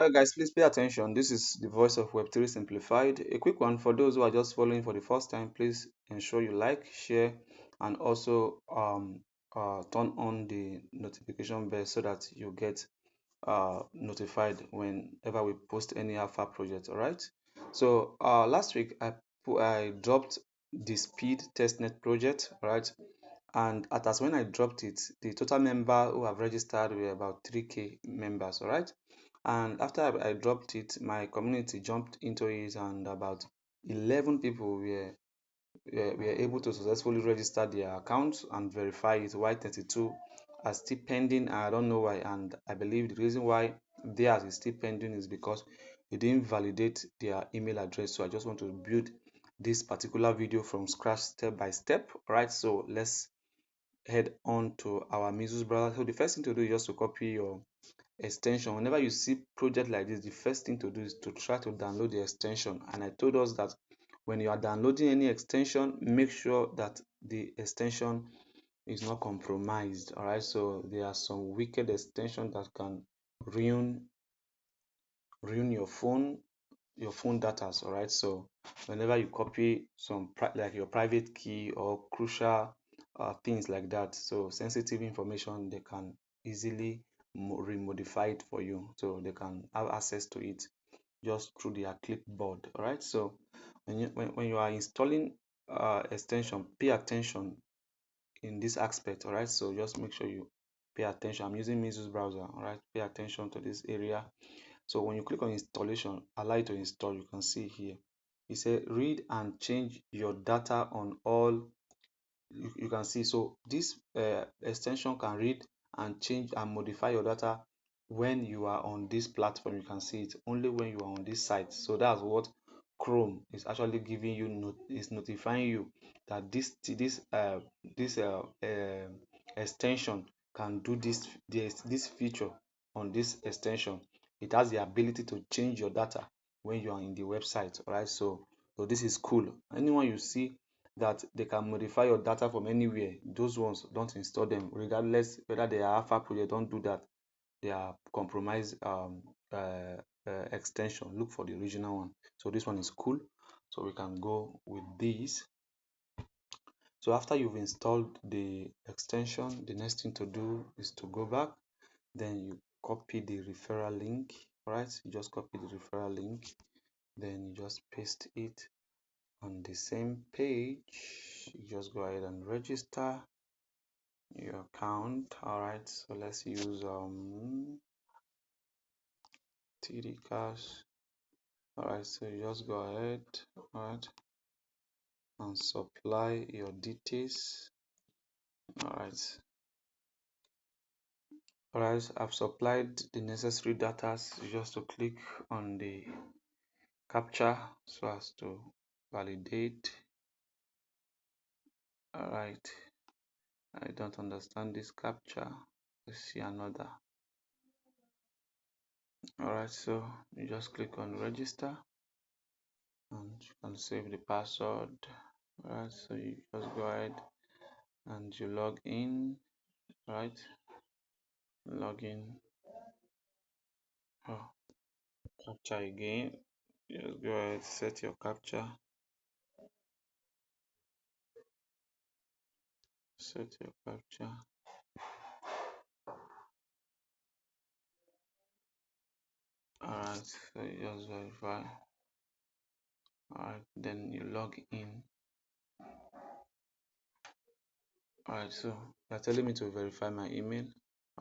Alright, guys, please pay attention. This is the voice of Web3 Simplified. A quick one for those who are just following for the first time. Please ensure you like, share, and also turn on the notification bell so that you get notified whenever we post any alpha project. All right. So last week I dropped the Speed Testnet project. All right. And at as when I dropped it, the total member who have registered were about 3K members. All right. And after I dropped it, my community jumped into it, and about 11 people were able to successfully register their accounts and verify it, while 32 are still pending. I don't know why, and I believe the reason why theirs is still pending is because they didn't validate their email address. So I just want to build this particular video from scratch, step by step. All right, so let's head on to our Mesos browser. So the first thing to do is just to copy your extension. Whenever you see project like this, the first thing to do is to try to download the extension. And I told us that when you are downloading any extension, make sure that the extension is not compromised. All right, so there are some wicked extensions that can ruin your phone data. All right, so whenever you copy some like your private key or crucial things like that, so sensitive information, they can easily remodify it for you, so they can have access to it just through their clipboard. All right, so when you are installing extension, pay attention in this aspect. All right, so just make sure you pay attention. I'm using Mesos browser. All right, pay attention to this area. So when you click on installation, allow it to install, you can see here it says read and change your data on all. You can see, so this extension can read and change and modify your data when you are on this platform. You can see it only when you are on this site. So that's what Chrome is actually giving you, is notifying you that this extension can do this feature on this extension. It has the ability to change your data when you are in the website. All right, so this is cool. Anyone you see that they can modify your data from anywhere, those ones don't install them, regardless whether they are alpha project. Don't do that. They are compromised extension. Look for the original one. So this one is cool, so we can go with this. So after you've installed the extension, the next thing to do is to go back, then you copy the referral link. Right, you just copy the referral link, then you just paste it on the same page. You just go ahead and register your account. All right, so let's use TD Cash. All right, so you just go ahead, all right, and supply your details. All right, I've supplied the necessary data. Just to click on the captcha so as to validate. All right, I don't understand this captcha. Let's see another. All right, so you just click on register and you can save the password. All right, so you just go ahead and you log in. Right, log in. Oh, captcha again. Just go ahead, set your captcha. Set your captcha. Alright, so you just verify. Alright, then you log in. Alright, so they're telling me to verify my email.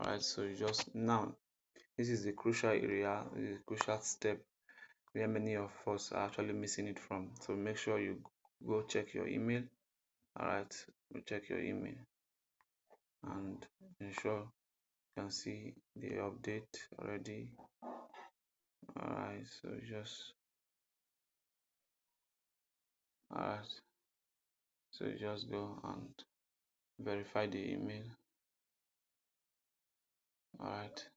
Alright, so you just now, this is the crucial area, the crucial step where many of us are actually missing it from. So make sure you go check your email. Alright, go check your email and ensure you can see the update already. Alright, so just go and verify the email. Alright,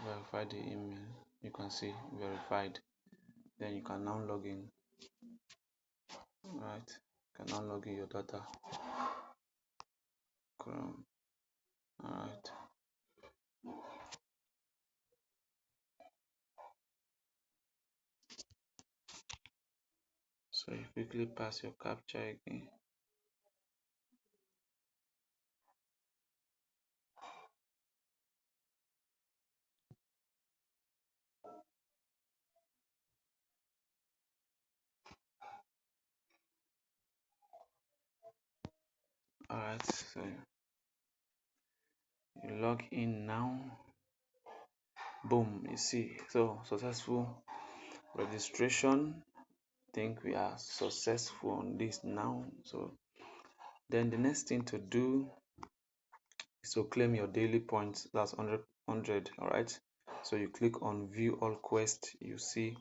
verify the email. You can see verified. Then you can now log in. Alright, you can now log in your data. Chrome. Alright, So you quickly pass your captcha again. Alright, so you log in now. Boom, you see. So successful registration. I think we are successful on this now. So then the next thing to do is to claim your daily points. That's 100. All right. So you click on view all quests. You see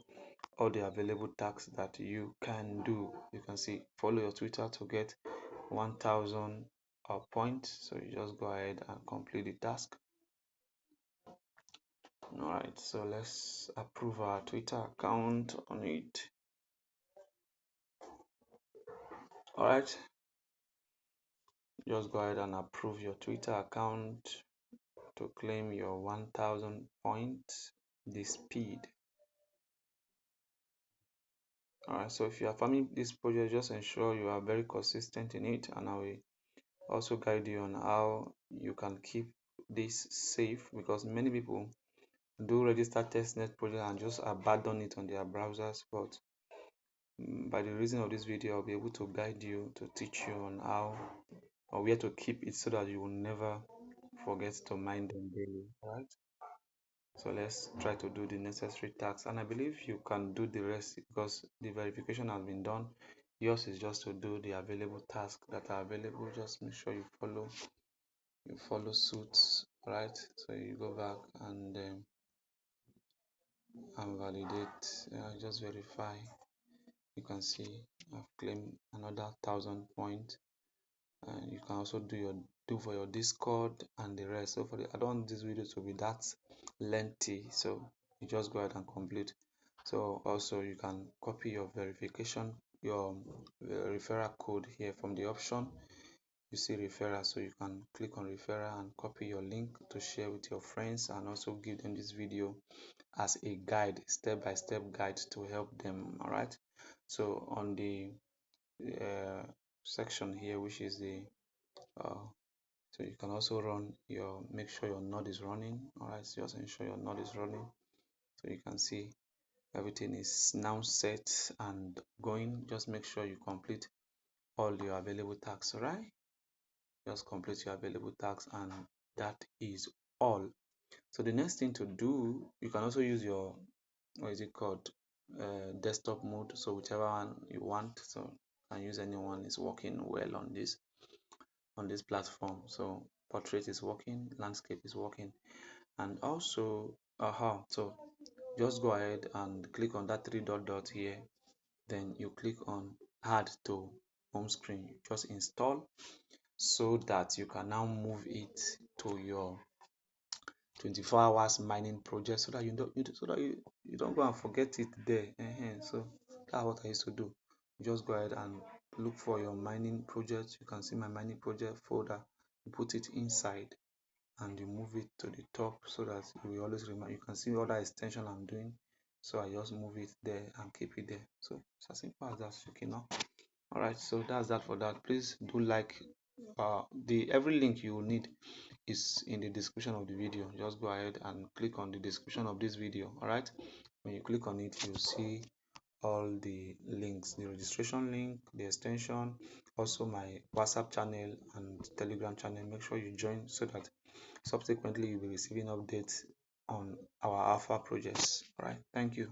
all the available tasks that you can do. You can see follow your Twitter to get 1000 points. So you just go ahead and complete the task. All right. So let's approve our Twitter account on it. All right. Just go ahead and approve your Twitter account to claim your 1000 points. The speed. Alright, so if you are farming this project, just ensure you are very consistent in it, and I will also guide you on how you can keep this safe, because many people do register testnet project and just abandon it on their browsers. But by the reason of this video, I'll be able to guide you, to teach you on how or where to keep it so that you will never forget to mine them daily. Alright, so let's try to do the necessary tasks, and I believe you can do the rest because the verification has been done. Yours is just to do the available tasks that are available. Just make sure you follow suits, right? So you go back and validate, just verify. You can see I've claimed another 1000 points, and you can also do for your Discord and the rest. So for the I don't want this video to be that lengthy, so you just go ahead and complete. So also you can copy your verification, your referral code here from the option. You see referral, so you can click on referral and copy your link to share with your friends, and also give them this video as a guide, step-by-step guide to help them. All right, so on the uh, section here, which is the uh, so you can also run your make sure your node is running. All right, so just ensure your node is running, so you can see everything is now set and going. Just make sure you complete all your available tasks. All right, just complete your available tasks, and that is all. So the next thing to do, you can also use your, what is it called, desktop mode. So whichever one you want, so you can use anyone. Is working well on this platform. So portrait is working, landscape is working, and also so just go ahead and click on that three dot here, then you click on add to home screen. Just install so that you can now move it to your 24 hours mining project, so that you don't go and forget it there. So that's what I used to do. You just go ahead and look for your mining project. You can see my mining project folder. You put it inside and you move it to the top, so that you will always remember. You can see other extension I'm doing, so I just move it there and keep it there. So it's as simple as that. Okay, now all right, so that's that for that. Please do like the every link you will need is in the description of the video. Just go ahead and click on the description of this video. All right, when you click on it, you'll see all the links, the registration link, the extension, also my WhatsApp channel and Telegram channel. Make sure you join so that subsequently you'll be receiving updates on our alpha projects. All right, thank you.